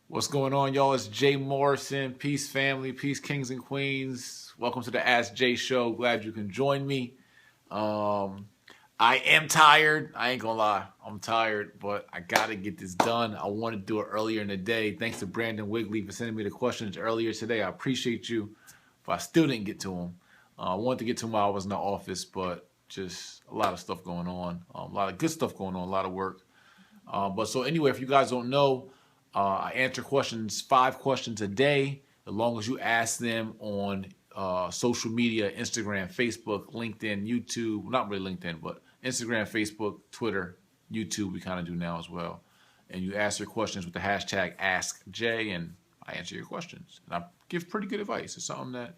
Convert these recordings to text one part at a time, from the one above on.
What's going on, y'all? It's Jay Morrison. Peace, family. Peace, kings and queens. Welcome to the Ask Jay Show. Glad you can join me. I am tired. I ain't gonna lie. I'm tired, but I gotta get this done. I wanted to do it earlier in the day. Thanks to Brandon Wigley for sending me the questions earlier today. I appreciate you. But I still didn't get to them. I wanted to get to them while I was in the office, but just a lot of stuff going on. A lot of good stuff going on. A lot of work. But so anyway, if you guys don't know, I answer questions, 5 questions a day, as long as you ask them on social media, Instagram, Facebook, LinkedIn, YouTube. Not really LinkedIn, but Instagram, Facebook, Twitter, YouTube. We kind of do now as well. And you ask your questions with the hashtag AskJ, and I answer your questions. And I give pretty good advice. It's something that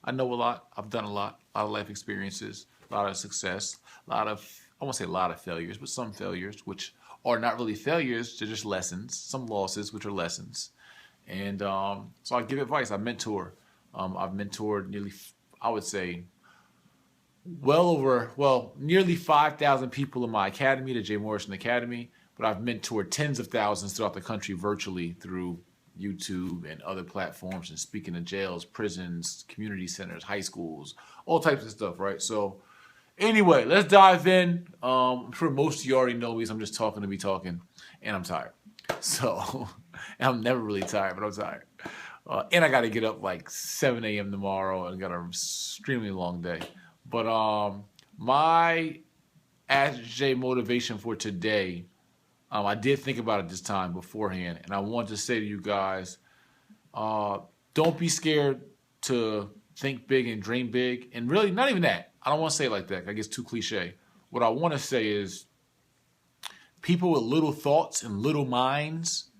I know a lot. I've done a lot of life experiences, a lot of success, I won't say a lot of failures, but some failures, which are not really failures, they're just lessons. Some losses, which are lessons. And so I give advice. I mentor. I've mentored nearly, I would say, nearly 5,000 people in my academy, the Jay Morrison Academy. But I've mentored tens of thousands throughout the country virtually through YouTube and other platforms and speaking to jails, prisons, community centers, high schools, all types of stuff, right? So anyway, let's dive in. I'm sure most of you already know me, so I'm just talking to be talking, and I'm tired. So, I'm never really tired, but I'm tired. And I got to get up like 7 a.m. tomorrow, and got an extremely long day. But my Ask J motivation for today, I did think about it this time beforehand, and I want to say to you guys, don't be scared to think big and dream big, and really not even that. I don't want to say it like that. I guess too cliche. What I want to say is people with little thoughts and little minds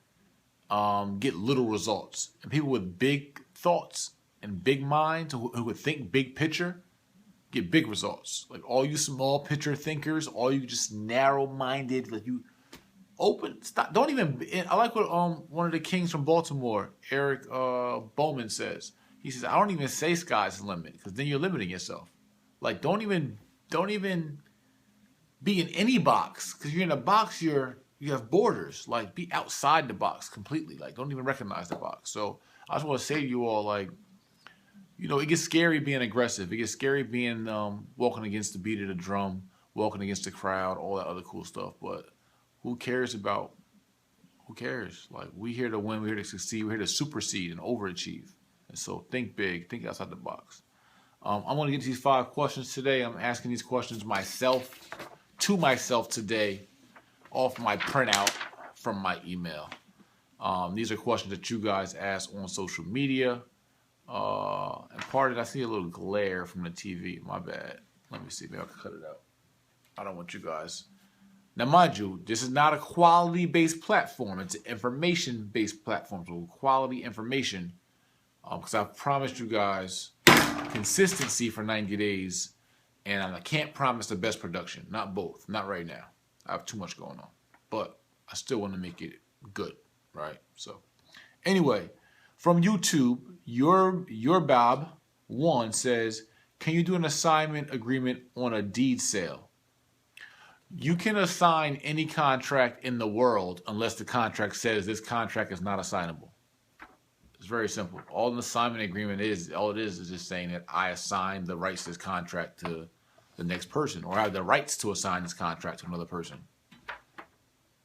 get little results. And people with big thoughts and big minds who would think big picture get big results. Like all you small picture thinkers, all you just narrow-minded, like you open, stop, don't even, I like what one of the kings from Baltimore, Eric Bowman says. He says, I don't even say sky's the limit, because then you're limiting yourself. Like, don't even be in any box, because you're in a box. You have borders. Like, be outside the box completely. Like, don't even recognize the box. So I just want to say to you all, like, it gets scary being aggressive. It gets scary being walking against the beat of the drum, walking against the crowd, all that other cool stuff. But who cares? Like, we here to win. We're here to succeed. We're here to supersede and overachieve. And so think big. Think outside the box. I'm going to get to these 5 questions today. I'm asking these questions to myself today, off my printout from my email. These are questions that you guys ask on social media. And part of it, I see a little glare from the TV. My bad. Let me see. Maybe I can cut it out. I don't want you guys. Now, mind you, this is not a quality-based platform. It's an information-based platform. So quality information. Because I've promised you guys consistency for 90 days, and I can't promise the best production. Not both. Not right now. I have too much going on. But I still want to make it good, right? So anyway, from YouTube, your Bob 1 says, can you do an assignment agreement on a deed sale? You can assign any contract in the world unless the contract says this contract is not assignable. It's very simple. All an assignment agreement is, all it is just saying that I assign the rights to this contract to the next person, or I have the rights to assign this contract to another person.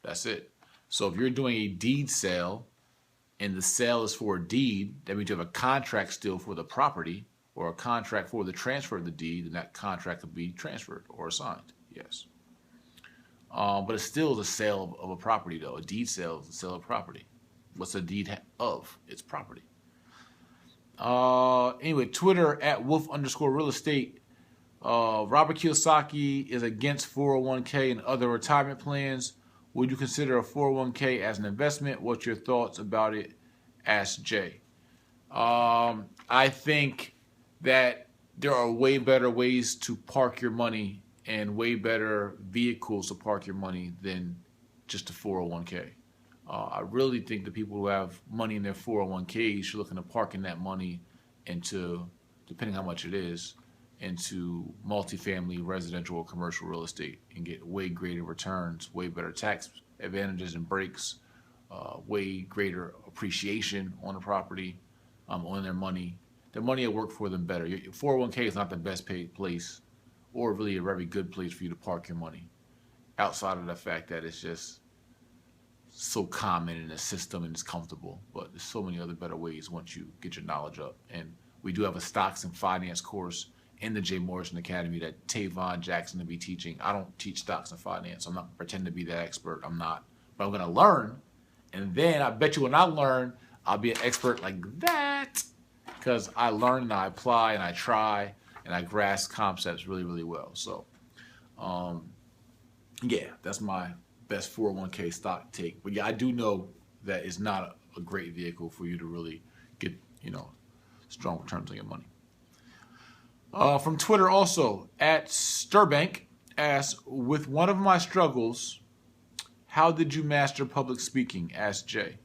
That's it. So if you're doing a deed sale and the sale is for a deed, that means you have a contract still for the property or a contract for the transfer of the deed, and that contract will be transferred or assigned. Yes. But it still is a sale of a property, though. A deed sale is a sale of property. What's a deed of? It's property. Anyway, Twitter at Wolf_real estate. Robert Kiyosaki is against 401k and other retirement plans. Would you consider a 401k as an investment? What's your thoughts about it? Ask Jay. I think that there are way better ways to park your money and way better vehicles to park your money than just a 401k. I really think the people who have money in their 401ks should look into parking that money into, depending how much it is, into multifamily, residential, or commercial real estate and get way greater returns, way better tax advantages and breaks, way greater appreciation on the property, on their money. Their money will work for them better. Your 401k is not the best paid place or really a very good place for you to park your money, outside of the fact that it's just so common in the system and it's comfortable. But there's so many other better ways once you get your knowledge up. And we do have a stocks and finance course in the J. Morrison Academy that Tavon Jackson will be teaching. I don't teach stocks and finance. I'm not pretending to be that expert. I'm not. But I'm going to learn. And then I bet you when I learn, I'll be an expert like that. Because I learn and I apply and I try and I grasp concepts really, really well. So, yeah, that's my best 401k stock take. But yeah, I do know that it's not a great vehicle for you to really get, strong returns on your money. From Twitter also, at Sturbank asks, with one of my struggles, how did you master public speaking? Asked Jay.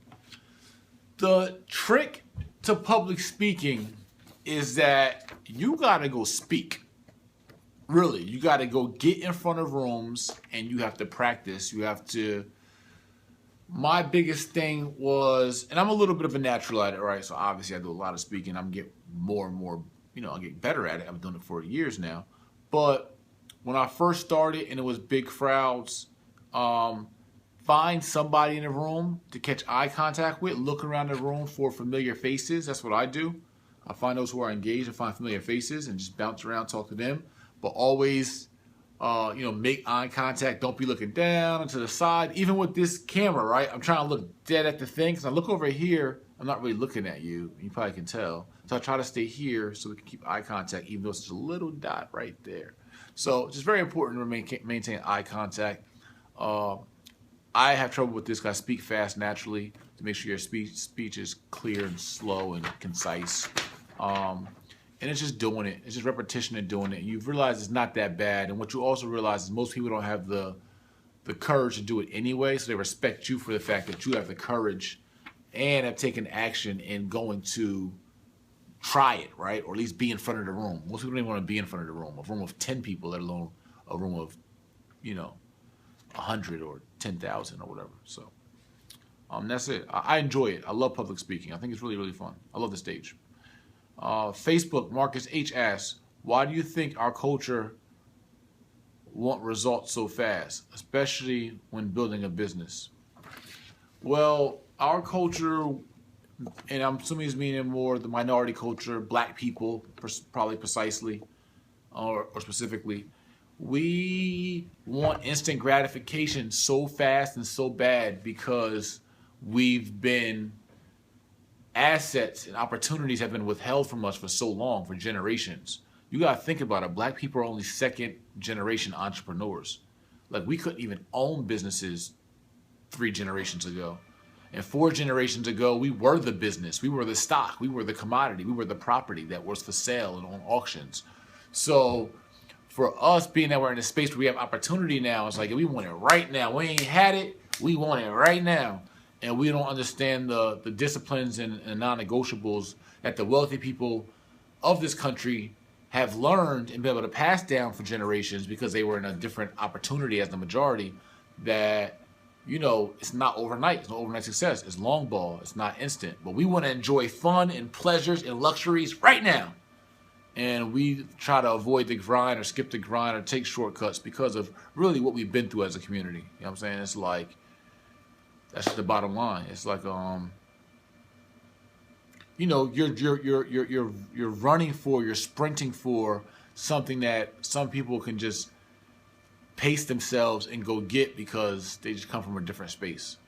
The trick to public speaking is that you got to go speak. Really, you got to go get in front of rooms and you have to practice. You have to. My biggest thing was, and I'm a little bit of a natural at it, right? So obviously I do a lot of speaking. I'm getting more and more, I get better at it. I've been doing it for years now. But when I first started and it was big crowds, find somebody in the room to catch eye contact with, look around the room for familiar faces. That's what I do. I find those who are engaged and find familiar faces and just bounce around, talk to them. But always, make eye contact. Don't be looking down and to the side. Even with this camera, right? I'm trying to look dead at the thing. Because I look over here, I'm not really looking at you. You probably can tell. So I try to stay here so we can keep eye contact, even though it's just a little dot right there. So it's just very important to maintain eye contact. I have trouble with this because I speak fast naturally to make sure your speech is clear and slow and concise. And it's just doing it. It's just repetition and doing it. You've realized it's not that bad. And what you also realize is most people don't have the courage to do it anyway. So they respect you for the fact that you have the courage and have taken action in going to try it, right? Or at least be in front of the room. Most people don't even want to be in front of the room. A room of 10 people, let alone a room of, 100 or 10,000 or whatever. So that's it. I enjoy it. I love public speaking. I think it's really, really fun. I love the stage. Facebook, Marcus H. asks, why do you think our culture want results so fast, especially when building a business? Well, our culture, and I'm assuming he's meaning more the minority culture, black people, probably precisely or specifically, we want instant gratification so fast and so bad because we've been assets and opportunities have been withheld from us for so long, for generations. You got to think about it. Black people are only second generation entrepreneurs. Like, we couldn't even own businesses 3 generations ago. And 4 generations ago, we were the business. We were the stock. We were the commodity. We were the property that was for sale and on auctions. So for us, being that we're in a space where we have opportunity now, it's like we want it right now. We ain't had it. We want it right now. And we don't understand the disciplines and non-negotiables that the wealthy people of this country have learned and been able to pass down for generations because they were in a different opportunity as the majority that, it's not overnight. It's not overnight success. It's long ball. It's not instant. But we want to enjoy fun and pleasures and luxuries right now. And we try to avoid the grind or skip the grind or take shortcuts because of really what we've been through as a community. You know what I'm saying? It's like, that's just the bottom line. It's like, you're running for, you're sprinting for something that some people can just pace themselves and go get because they just come from a different space.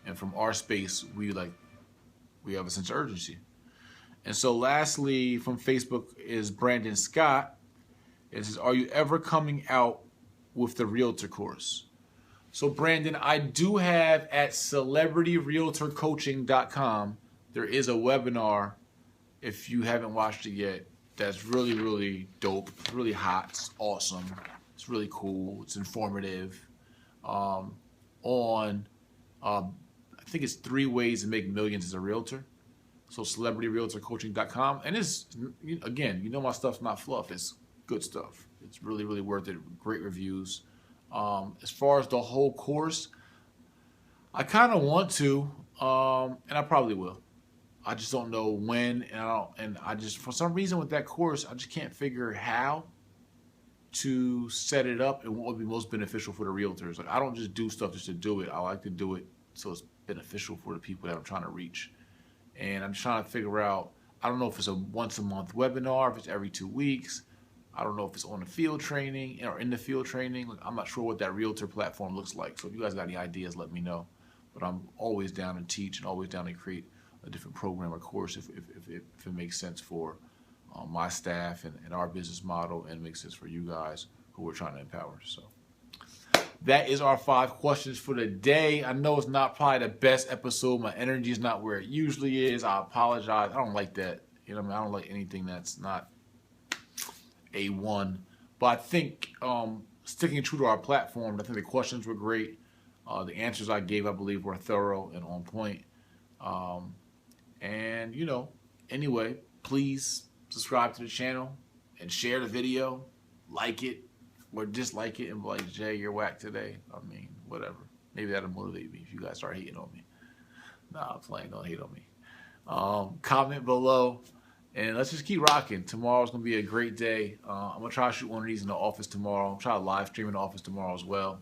And from our space, we have a sense of urgency. And so lastly, from Facebook is Brandon Scott. It says, are you ever coming out with the Realtor course? So Brandon, I do have at celebrityrealtorcoaching.com, there is a webinar, if you haven't watched it yet, that's really, really dope. It's really hot. It's awesome. It's really cool. It's informative. I think it's 3 ways to make millions as a realtor. So celebrityrealtorcoaching.com. And it's, again, my stuff's not fluff. It's good stuff. It's really, really worth it. Great reviews. As far as the whole course, I kind of want to, And I probably will. I just don't know when, and I just, for some reason with that course, I just can't figure how to set it up and what would be most beneficial for the realtors. Like, I don't just do stuff just to do it. I like to do it so it's beneficial for the people that I'm trying to reach. And I'm just trying to figure out, I don't know if it's a once a month webinar, if it's every 2 weeks. I don't know if it's on the field training or in the field training. Like, I'm not sure what that realtor platform looks like. So if you guys got any ideas, let me know. But I'm always down to teach and always down to create a different program or course if it makes sense for my staff and our business model, and makes sense for you guys who we're trying to empower. So that is our 5 questions for the day. I know it's not probably the best episode. My energy is not where it usually is. I apologize. I don't like that. You know what I mean? I don't like anything that's not A1. But I think sticking true to our platform, I think the questions were great. The answers I gave, I believe, were thorough and on point. And, you know, anyway, please subscribe to the channel and share the video, like it or dislike it, and be like, Jay, you're whack today. I mean, whatever. Maybe that'll motivate me if you guys start hating on me. Nah, I'm playing. Don't hate on me. Comment below, and let's just keep rocking. Tomorrow's going to be a great day. I'm going to try to shoot one of these in the office tomorrow. I'm trying to live stream in the office tomorrow as well.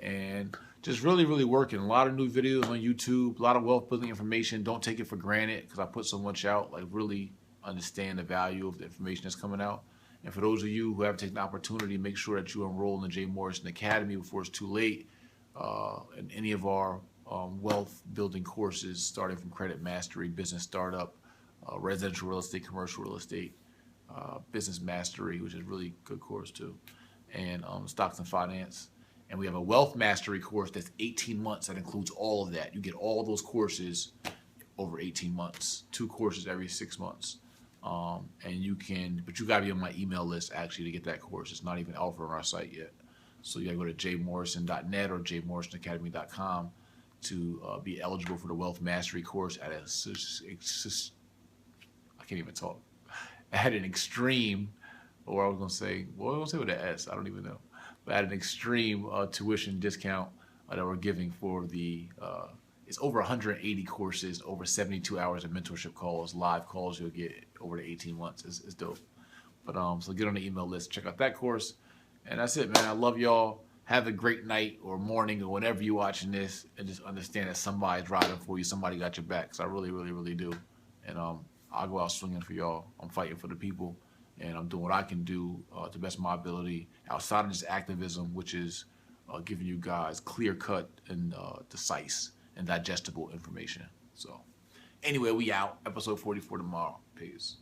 And just really working. A lot of new videos on YouTube, a lot of wealth building information. Don't take it for granted because I put so much out. Like, really understand the value of the information that's coming out. And for those of you who haven't taken the opportunity, make sure that you enroll in the Jay Morrison Academy before it's too late. In any of our wealth building courses, starting from credit mastery, business startup, residential real estate, commercial real estate, business mastery, which is a really good course too, and stocks and finance. And we have a wealth mastery course that's 18 months that includes all of that. You get all those courses over 18 months, 2 courses every 6 months. And you can, but you gotta be on my email list actually to get that course. It's not even alpha on our site yet. So you gotta go to jmorrison.net or jmorrisonacademy.com to be eligible for the wealth mastery course at I can't even talk. At an extreme, or I was gonna say, well, I was gonna say with an S, I don't even know. But at an extreme tuition discount that we're giving for the, it's over 180 courses, over 72 hours of mentorship calls, live calls you'll get over the 18 months. It's dope. But so get on the email list, check out that course. And that's it, man. I love y'all. Have a great night or morning or whenever you're watching this, and just understand that somebody's riding for you. Somebody got your back. So I really do. And I'll go out swinging for y'all. I'm fighting for the people, and I'm doing what I can do to the best of my ability outside of just activism, which is giving you guys clear-cut and decisive and digestible information. So anyway, we out. Episode 44 tomorrow. Peace.